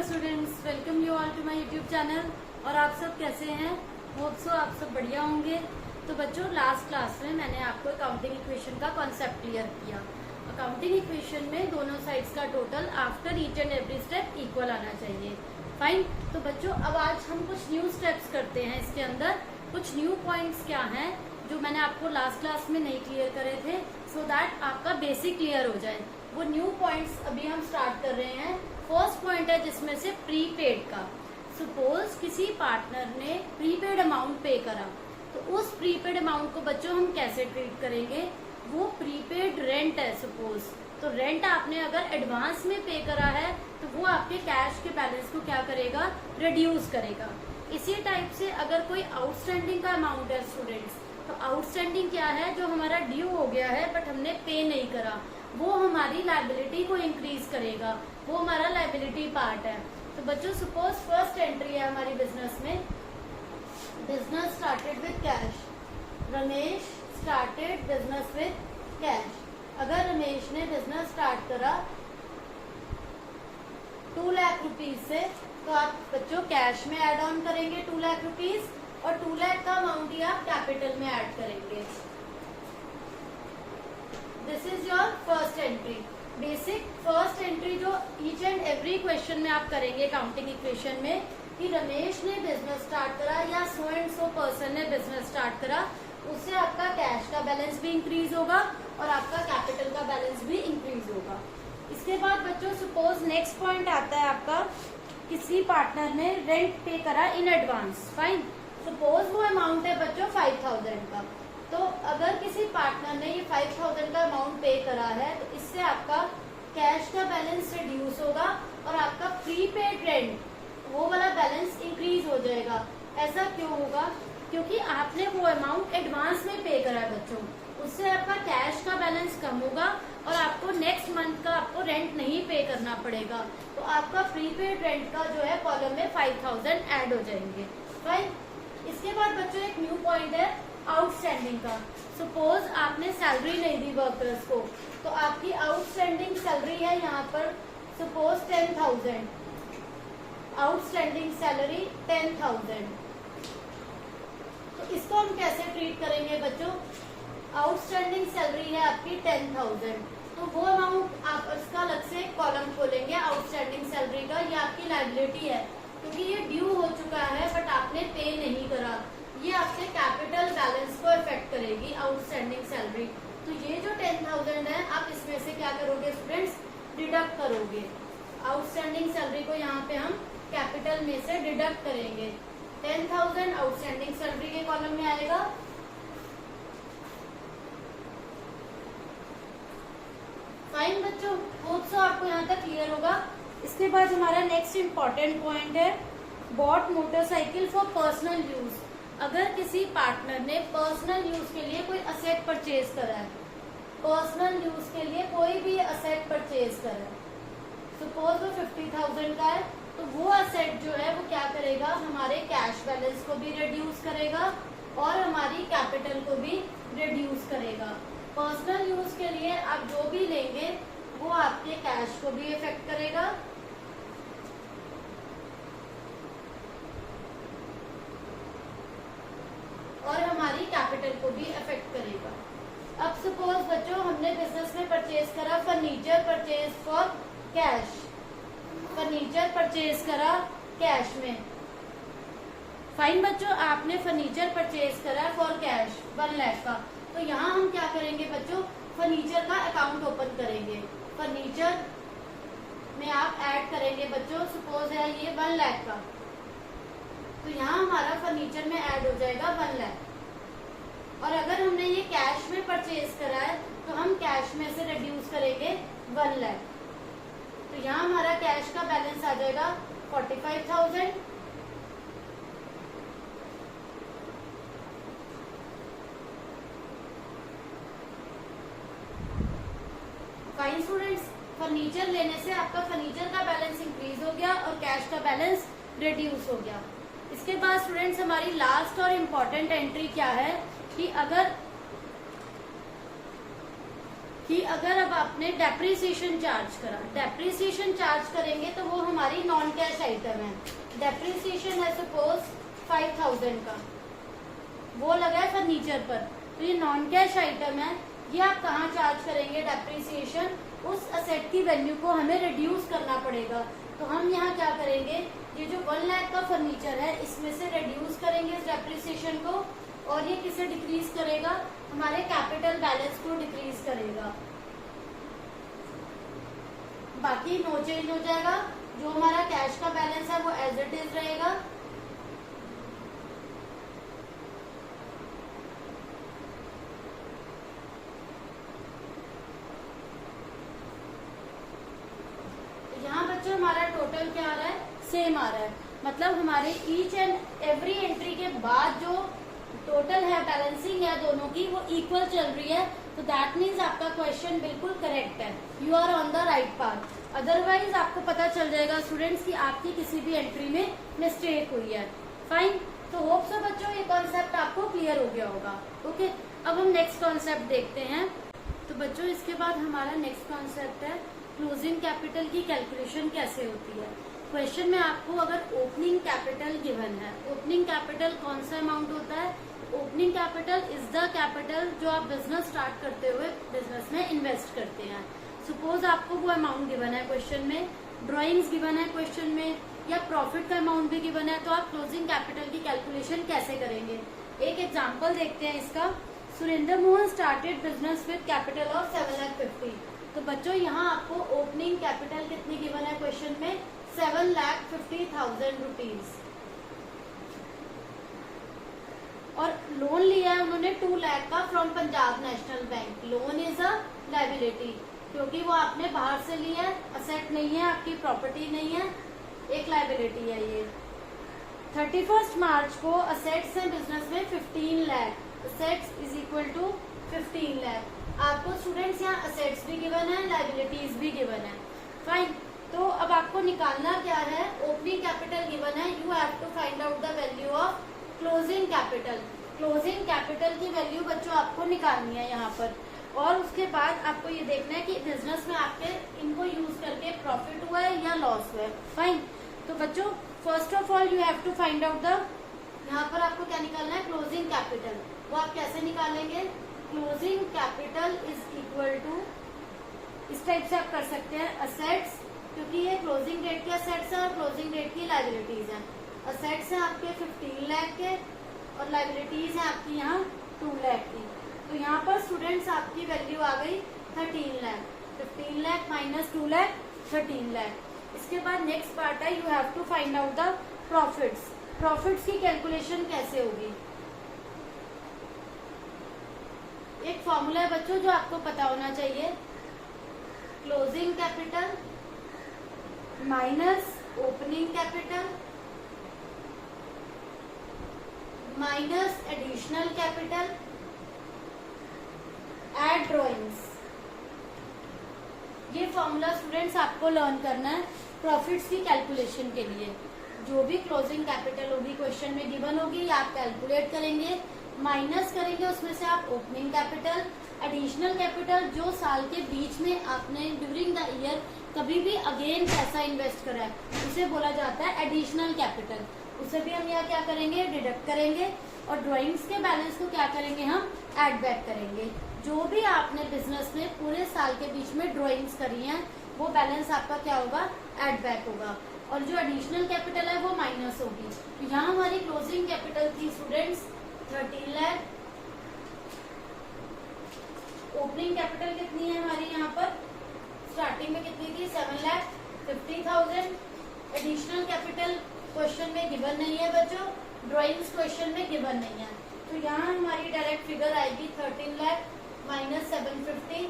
Students, welcome you all to my YouTube channel. और आप सब कैसे हैं? होप सो आप सब बढ़िया होंगे। तो बच्चों, लास्ट क्लास में मैंने आपको अकाउंटिंग इक्वेशन का कॉन्सेप्ट क्लियर किया। अकाउंटिंग इक्वेशन में दोनों साइड्स का total after each and every step equal आना चाहिए। फाइन। तो बच्चों, अब आज हम कुछ न्यू स्टेप्स करते हैं। इसके अंदर कुछ न्यू पॉइंट्स क्या हैं जो मैंने आपको लास्ट क्लास में नहीं क्लियर करे थे, सो दैट आपका बेसिक क्लियर हो जाए। वो न्यू पॉइंट्स अभी हम स्टार्ट कर रहे हैं। फर्स्ट पॉइंट है जिसमें से प्रीपेड का। सपोज किसी पार्टनर ने प्रीपेड अमाउंट पे करा, तो उस प्रीपेड अमाउंट को बच्चों हम कैसे ट्रीट करेंगे? वो प्रीपेड रेंट है सपोज, तो रेंट आपने अगर एडवांस में पे करा है तो वो आपके कैश के बैलेंस को क्या करेगा? रिड्यूस करेगा। इसी टाइप से अगर कोई आउटस्टैंडिंग का अमाउंट है स्टूडेंट्स, तो आउटस्टैंडिंग क्या है? जो हमारा ड्यू हो गया है बट हमने पे नहीं करा, वो हमारी लायबिलिटी को इंक्रीज करेगा, वो हमारा लायबिलिटी पार्ट है। तो बच्चों, सपोज फर्स्ट एंट्री है हमारी बिजनेस में, business started with cash. Ramesh started business with cash. अगर रमेश ने बिजनेस स्टार्ट करा 2 लाख रुपीज से, तो आप बच्चों कैश में ऐड ऑन करेंगे 2 लाख रुपीज, और 2 लाख का अमाउंट ही आप कैपिटल में ऐड करेंगे। This is your first entry. Basic first entry जो ईच एंड एवरी क्वेश्चन में आप करेंगे अकाउंटिंग इक्वेशन में, कि रमेश ने बिजनेस स्टार्ट करा या सो एंड सो पर्सन ने बिजनेस स्टार्ट करा, उससे आपका कैश का बैलेंस भी इंक्रीज होगा और आपका कैपिटल का बैलेंस भी इंक्रीज होगा। इसके बाद बच्चों, सपोज नेक्स्ट पॉइंट आता है आपका, किसी पार्टनर ने रेंट पे करा इन एडवांस। फाइन। सपोज वो अमाउंट है बच्चों 5000 का, तो अगर किसी पार्टनर ने ये 5000 का अमाउंट पे करा है, तो इससे आपका कैश का बैलेंस रिड्यूस होगा और आपका प्रीपेड रेंट वो वाला बैलेंस इंक्रीज हो जाएगा। ऐसा क्यों होगा? क्योंकि आपने वो अमाउंट एडवांस में पे करा है बच्चों, उससे आपका कैश का बैलेंस कम होगा और आपको नेक्स्ट मंथ का आपको रेंट नहीं पे करना पड़ेगा। तो आपका प्रीपेड रेंट का जो है कॉलम में 5000 ऐड हो जाएंगे। राइट। इसके बाद बच्चों एक न्यू पॉइंट है आउटस्टैंडिंग का। सपोज आपने सैलरी नहीं दी वर्कर्स को, तो आपकी आउटस्टैंडिंग सैलरी है यहाँ पर सपोज 10,000। Outstanding salary 10,000। तो इसको हम कैसे ट्रीट करेंगे बच्चों? आउटस्टैंडिंग सैलरी है आपकी 10,000, तो वो अमाउंट आप इसका अलग से कॉलम खोलेंगे आउटस्टैंडिंग सैलरी का। ये आपकी लायबिलिटी है क्योंकि ये ड्यू हो चुका है बट आपने पे नहीं करा। ये आपके कैपिटल बैलेंस को इफेक्ट करेगी आउटस्टैंडिंग सैलरी। तो ये जो 10,000 है, आप इसमें से क्या करोगे स्टूडेंट्स? डिडक्ट करोगे। आउटस्टैंडिंग सैलरी को यहाँ पे हम कैपिटल में से डिडक्ट करेंगे। 10,000 आउटस्टैंडिंग सैलरी के कॉलम में आएगा। फाइन बच्चों, होप सो आपको यहाँ तक क्लियर होगा। इसके बाद हमारा नेक्स्ट इम्पॉर्टेंट पॉइंट है bought motorcycle for personal use. अगर किसी पार्टनर ने पर्सनल यूज के लिए कोई असेट परचेज करा है, पर्सनल यूज के लिए कोई भी असेट परचेज करा है, सपोज वो 50,000 का है, तो वो असेट जो है वो क्या करेगा? हमारे कैश बैलेंस को भी रिड्यूस करेगा और हमारी कैपिटल को भी रिड्यूस करेगा। पर्सनल यूज के लिए आप जो भी लेंगे वो आपके कैश को भी इफेक्ट करेगा और हमारी कैपिटल को भी अफेक्ट करेगा। अब सपोज बच्चों हमने बिजनेस में परचेज करा furniture purchase for cash. Furniture purchase करा कैश में। फाइन बच्चों, आपने फर्नीचर परचेज करा फॉर कैश 1 लाख का, तो यहाँ हम क्या करेंगे बच्चों? फर्नीचर का अकाउंट ओपन करेंगे। फर्नीचर में आप ऐड करेंगे बच्चों, सपोज है ये 1 लाख का, तो यहाँ हमारा फर्नीचर में ऐड हो जाएगा 1 लाख। और अगर हमने ये कैश में परचेज करा है, तो हम कैश में से रिड्यूस करेंगे 1 लाख, तो यहाँ हमारा कैश का बैलेंस आ जाएगा 45,000। फाइन स्टूडेंट्स, फर्नीचर लेने से आपका फर्नीचर का बैलेंस इंक्रीज हो गया और कैश का बैलेंस रिड्यूस हो गया। इसके बाद स्टूडेंट्स हमारी लास्ट और इम्पोर्टेंट एंट्री क्या है कि अगर कि अगर अब आपने डेप्रिसिएशन चार्ज करा, डेप्रिसिएशन चार्ज करेंगे तो वो हमारी नॉन कैश आइटम है। डेप्रिसिएशन है सपोज 5000 का, वो लगा है फर्नीचर पर, तो ये नॉन कैश आइटम है। ये आप कहाँ चार्ज करेंगे डेप्रिसिएशन? उस असेट की वैल्यू को हमें रिड्यूस करना पड़ेगा। तो हम यहाँ क्या करेंगे, ये जो 1 लाख का फर्नीचर है इसमें से रिड्यूस करेंगे इस डेप्रिसिएशन को, और ये किसे डिक्रीज करेगा? हमारे कैपिटल बैलेंस को डिक्रीज करेगा। बाकी नो चेंज हो जाएगा, जो हमारा कैश का बैलेंस है वो एज इट इज रहेगा। यहाँ बच्चों हमारा टोटल क्या आ रहा है? सेम आ रहा है। मतलब हमारे ईच एंड एवरी एंट्री के बाद जो टोटल है बैलेंसिंग है दोनों की वो इक्वल चल रही है। तो दैट मीन्स आपका क्वेश्चन बिल्कुल करेक्ट है, you are on the right path. Otherwise आपको पता चल जाएगा स्टूडेंट्स कि आपकी किसी भी एंट्री में मिस्टेक हुई है। फाइन, तो होप सो बच्चों ये कॉन्सेप्ट आपको क्लियर हो गया होगा। ओके, अब हम नेक्स्ट कॉन्सेप्ट देखते हैं। तो बच्चों इसके बाद हमारा नेक्स्ट कॉन्सेप्ट है क्लोजिंग कैपिटल की कैलकुलेशन कैसे होती है। क्वेश्चन में आपको अगर ओपनिंग कैपिटल गिवन है, ओपनिंग कैपिटल कौन सा अमाउंट होता है? Opening capital is the capital जो आप बिजनेस स्टार्ट करते हुए बिजनेस में इन्वेस्ट करते हैं। सपोज आपको वो अमाउंट गिवन है क्वेश्चन में, ड्राइंग्स गिवन है क्वेश्चन में, या प्रॉफिट का अमाउंट भी गिवन है, तो आप क्लोजिंग कैपिटल की कैलकुलेशन कैसे करेंगे? एक एग्जाम्पल देखते हैं इसका। Surendra Mohan started business with capital of 7,50,000। तो बच्चों यहाँ आपको ओपनिंग कैपिटल कितनी गिवन है क्वेश्चन में? 7,50,000 रुपीज। और लोन लिया है उन्होंने 2 लाख का from Punjab national bank. Loan is a liability, क्योंकि वो आपने बाहर से लिया है, असेट नहीं है, आपकी प्रॉपर्टी नहीं है, एक लायबिलिटी है ये। 31 मार्च को असेट्स हैं बिजनेस में 15 lakh, assets is equal to 15 lakh. आपको स्टूडेंट्स यहाँ असेट्स भी गिवन है, लायबिलिटीज भी गिवन है। फाइन, तो अब आपको निकालना क्या है? ओपनिंग कैपिटल गिवन है, you have to find out the value of closing capital. Closing capital की वैल्यू बच्चों आपको निकालनी है यहाँ पर। और उसके बाद आपको ये देखना है कि बिजनेस में आपके इनको यूज करके प्रॉफिट हुआ है या लॉस हुआ है। फाइन, तो बच्चों first of all you have to find out the, यहाँ पर आपको क्या निकालना है? Closing capital. वो आप कैसे निकालेंगे? Closing capital is equal to, इस टाइप से आप कर सकते हैं, असेट्स, क्योंकि ये क्लोजिंग डेट के असेट्स हैं और क्लोजिंग डेट की लायबिलिटीज हैं। असेट्स हैं आपके 15 लाख के और लायबिलिटीज हैं आपकी यहाँ 2 लाख की। तो यहाँ पर स्टूडेंट्स आपकी वैल्यू आ गई 13 लाख। 15 लाख माइनस 2 लाख, 13 लाख। इसके बाद नेक्स्ट पार्ट है, you have to find out the profits. Profits की कैलकुलेशन कैसे होगी? एक फॉर्मूला है बच्चों जो आपको पता होना चाहिए, closing capital minus opening capital minus additional capital add drawings. ये फॉर्मूला स्टूडेंट्स आपको लर्न करना है प्रॉफिट्स की कैलकुलेशन के लिए। जो भी क्लोजिंग कैपिटल होगी क्वेश्चन में गिवन होगी, आप कैलकुलेट करेंगे, माइनस करेंगे उसमें से आप ओपनिंग कैपिटल, एडिशनल कैपिटल जो साल के बीच में आपने ड्यूरिंग द ईयर कभी भी अगेन पैसा इन्वेस्ट करा है उसे बोला जाता है एडिशनल कैपिटल। उसे भी हम यहाँ क्या करेंगे? डिडक्ट करेंगे। और ड्राइंग्स के बैलेंस को क्या करेंगे? हम एड बैक करेंगे। जो भी आपने बिजनेस में पूरे साल के बीच में ड्राइंग्स करी हैं वो बैलेंस आपका क्या होगा? एड बैक होगा। और जो एडिशनल कैपिटल है वो माइनस होगी। तो यहाँ हमारी क्लोजिंग कैपिटल थी स्टूडेंट्स 13 लाख। ओपनिंग कैपिटल कितनी है हमारी यहाँ पर? स्टार्टिंग में कितनी थी? 7,50,000। एडिशनल कैपिटल क्वेश्चन में गिवन नहीं है बच्चों, ड्राइंग्स क्वेश्चन में गिवन नहीं है। तो यहाँ हमारी डायरेक्ट फिगर आएगी 13 lakh minus 750।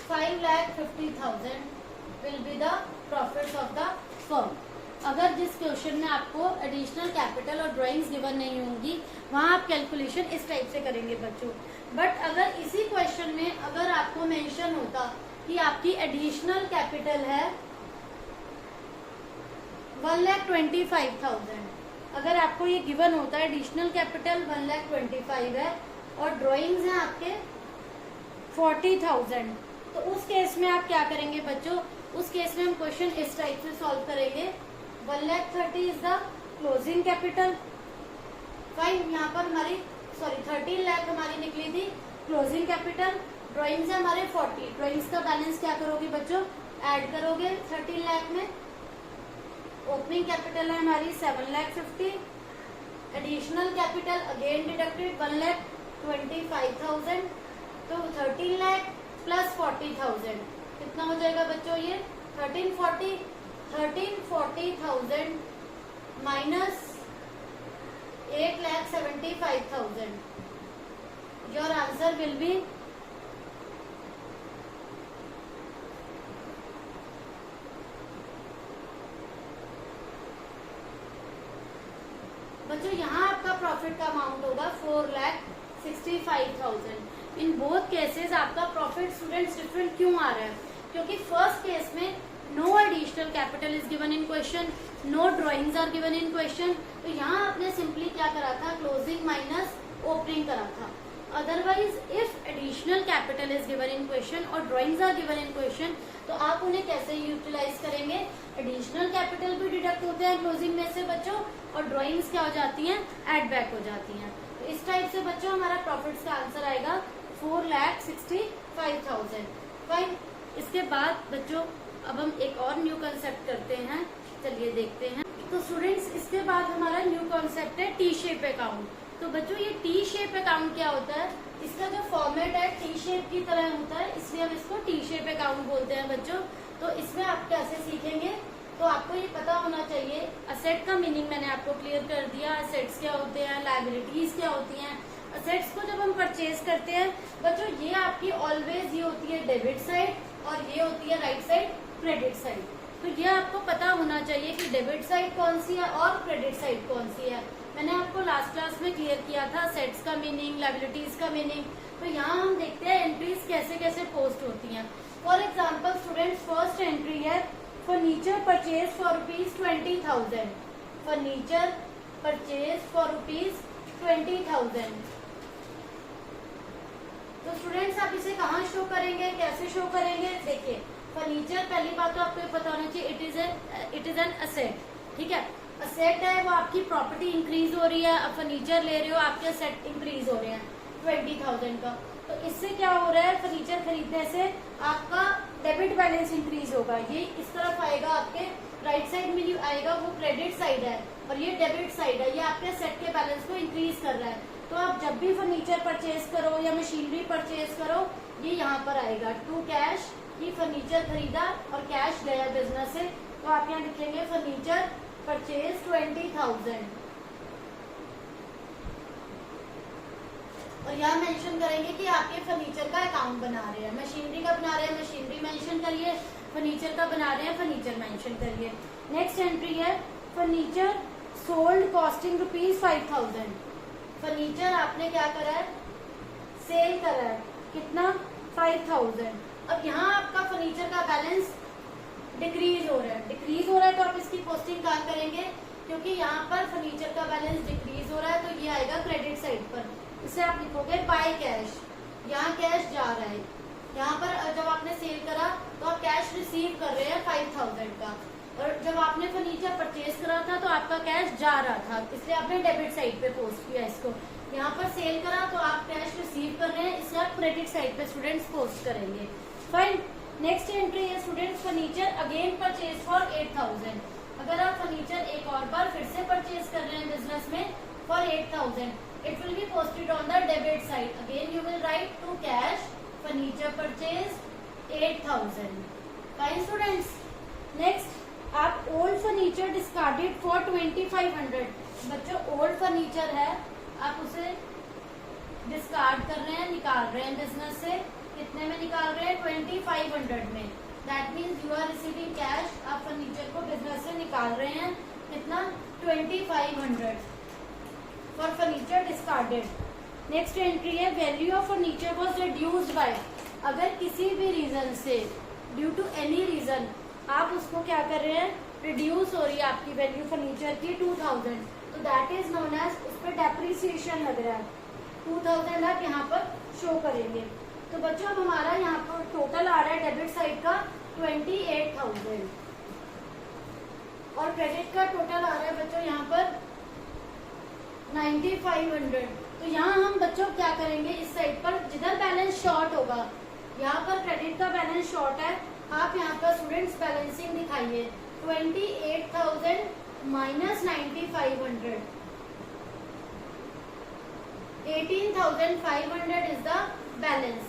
5,50,000 will be the profits of the firm. अगर जिस क्वेश्चन में आपको एडिशनल कैपिटल और ड्राइंग्स गिवन नहीं होंगी वहां आप कैलकुलेशन इस टाइप से करेंगे बच्चों। बट अगर इसी क्वेश्चन में अगर आपको मेंशन होता कि आपकी एडिशनल कैपिटल है 1,25,000। अगर आपको ये गिवन होता है एडिशनल कैपिटल 1,25,000 है और ड्राइंग्स हैं आपके 40,000, तो उस केस में आप क्या करेंगे बच्चों? उस केस में हम क्वेश्चन इस टाइप से सॉल्व करेंगे। 1,30,000 is the closing capital. Fine, यहाँ पर हमारी 13 लाख हमारी निकली थी क्लोजिंग कैपिटल। ड्राइंग्स है हमारे 40। ड्राइंग्स का बैलेंस क्या करोगे बच्चों? ऐड करोगे 13 लाख में। ओपनिंग कैपिटल है हमारी 7,50,000। Additional capital again deducted 1,25,000। तो 13 लाख प्लस 40,000 कितना हो जाएगा बच्चों? ये 1340,000 minus 8,75,000। Your answer will be बच्चों यहाँ आपका प्रॉफिट का अमाउंट होगा 4,65,000। इन बोथ केसेस आपका प्रॉफिट स्टूडेंट्स डिफरेंट क्यों आ रहा है? क्योंकि फर्स्ट केस में no additional capital is given in question, no drawings are given in question. तो यहाँ आपने सिंपली क्या करा था? क्लोजिंग माइनस ओपनिंग करा था। Otherwise if additional capital is given in question और drawings are given in question, तो आप उन्हें कैसे यूटिलाइज करेंगे? एडिशनल कैपिटल भी डिडक्ट होते हैं क्लोजिंग में से बच्चों, और ड्राइंग्स क्या हो जाती हैं? एड बैक हो जाती हैं। तो इस टाइप से बच्चों हमारा प्रॉफिट्स का आंसर आएगा 4,65,000। फाइन, इसके बाद बच्चों अब हम एक और न्यू कंसेप्ट करते हैं, चलिए देखते हैं। तो स्टूडेंट्स इसके बाद हमारा न्यू कंसेप्ट है टी शेप अकाउंट। तो बच्चों ये टी शेप अकाउंट क्या होता है? इसका जो फॉर्मेट है टी शेप की तरह होता है, इसलिए हम इसको टी शेप अकाउंट बोलते हैं बच्चों। तो इसमें आप कैसे सीखेंगे? तो आपको ये पता होना चाहिए, असेट का मीनिंग मैंने आपको क्लियर कर दिया। असेट्स क्या होते हैं, लायबिलिटीज क्या होती हैं। असेट्स को जब हम परचेज करते हैं बच्चों, ये आपकी ऑलवेज ये होती है डेबिट साइड और ये होती है राइट साइड क्रेडिट साइड। तो ये आपको पता होना चाहिए कि डेबिट साइड कौन सी है और क्रेडिट साइड कौन सी है। मैंने आपको लास्ट क्लास में क्लियर किया था असेट्स का मीनिंग, लायबिलिटीज का मीनिंग। तो यहाँ हम देखते हैं एंट्रीज कैसे कैसे पोस्ट होती हैं। For example students, first entry है furniture purchase for ₹20,000। Furniture purchase for ₹20,000। तो स्टूडेंट्स आप इसे कहाँ शो करेंगे, कैसे शो करेंगे? देखिए, फर्नीचर पहली बात तो आपको पता होना चाहिए इट इज एन असेट। ठीक है, असेट है वो आपकी प्रॉपर्टी इंक्रीज हो रही है। अब फर्नीचर ले रहे हो, आपके असेट इंक्रीज हो रहे हैं 20,000 का। तो इससे क्या हो रहा है? फर्नीचर खरीदने से आपका डेबिट बैलेंस इंक्रीज होगा। ये इस तरफ आएगा, आपके राइट साइड में आएगा, वो क्रेडिट साइड है और ये डेबिट साइड है। ये आपके असेट के बैलेंस को इंक्रीज कर रहा है। तो आप जब भी फर्नीचर परचेज करो या मशीनरी परचेज करो, ये यहाँ पर आएगा टू कैश, कि फर्नीचर खरीदा और कैश गया बिजनेस से। तो आप यहाँ लिखेंगे फर्नीचर परचेज 20,000 और यहाँ मेंशन करेंगे कि आपके फर्नीचर का अकाउंट बना रहे हैं। मशीनरी का बना रहे हैं, मशीनरी मेंशन करिए। फर्नीचर का बना रहे हैं, फर्नीचर मेंशन करिए। नेक्स्ट एंट्री है फर्नीचर सोल्ड कॉस्टिंग ₹5,000। फर्नीचर आपने क्या करा है? सेल करा है। कितना? 5,000। अब यहाँ आपका फर्नीचर का बैलेंस डिक्रीज हो रहा है। डिक्रीज हो रहा है तो आप इसकी पोस्टिंग कहाँ करेंगे? क्योंकि यहाँ पर फर्नीचर का बैलेंस डिक्रीज हो रहा है, तो ये आएगा क्रेडिट साइड पर। इसे आप लिखोगे बाय कैश। यहाँ कैश जा रहा है। यहाँ पर जब आपने सेल करा तो आप कैश रिसीव कर रहे हैं 5,000 का, और जब आपने फर्नीचर परचेज करा था तो आपका कैश जा रहा था, इसलिए आपने डेबिट साइड पे पोस्ट किया इसको। यहाँ पर सेल करा तो आप कैश रिसीव कर रहे हैं, इसलिए आप क्रेडिट साइड पे स्टूडेंट्स पोस्ट करेंगे। फाइन, नेक्स्ट एंट्री है students furniture again purchase for 8,000। अगर आप फर्नीचर एक और बार फिर से परचेज कर रहे हैं बिजनेस में for 8,000, it will be posted on the debit side. Again you will write to cash furniture purchase 8,000. Fine students. Next, आप old furniture discarded for 2,500. बच्चों old furniture है, आप उसे डिस्कार्ड कर रहे हैं, निकाल रहे हैं बिजनेस से। कितने में निकाल रहे हैं? 2,500 में। That means you are receiving cash. आप फर्नीचर को बिजनेस से निकाल रहे हैं। कितना? 2,500 for furniture discarded. Next entry है value of furniture was reduced by. अगर किसी भी रीजन से, ड्यू टू एनी रीजन, आप उसको क्या कर रहे हैं? रिड्यूस हो रही है आपकी वैल्यू फर्नीचर की 2000, तो दैट इज नोन एज, उस पर डेप्रिसिएशन लग रहा है, 2000 आप यहाँ पर शो करेंगे। तो बच्चों अब हमारा यहाँ पर टोटल आ रहा है डेबिट साइड का 28,000 और क्रेडिट का टोटल आ रहा है बच्चों यहाँ पर 9500। तो यहाँ हम बच्चों क्या करेंगे, इस साइड पर जिधर बैलेंस शॉर्ट होगा, यहाँ पर क्रेडिट का बैलेंस शॉर्ट है, आप यहाँ पर स्टूडेंट्स बैलेंसिंग दिखाइए 28,000 माइनस 9500, 18,500 इज द बैलेंस।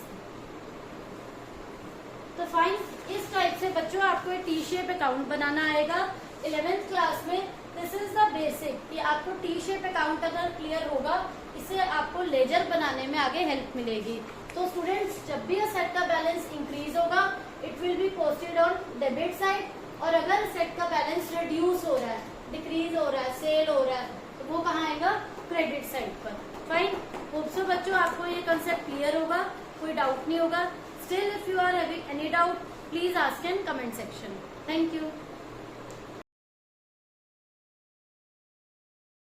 तो फाइन, इस टाइप से बच्चों आपको एक टी शेप अकाउंट बनाना आएगा 11th क्लास में। दिस इज द बेसिक कि आपको टी शेप अकाउंट अगर क्लियर होगा, इससे आपको लेजर बनाने में आगे हेल्प मिलेगी। तो स्टूडेंट्स जब भी सेट का बैलेंस इंक्रीज होगा, it will be posted on debit side, और अगर सेट का बैलेंस रिड्यूस हो रहा है, डिक्रीज हो रहा है, सेल हो रहा है, तो वो कहाँ आएगा, क्रेडिट साइड पर। फाइन, होप सो बच्चों आपको ये कंसेप्ट क्लियर होगा, कोई डाउट नहीं होगा। Still if you are having any doubt, please ask in comment section. Thank you.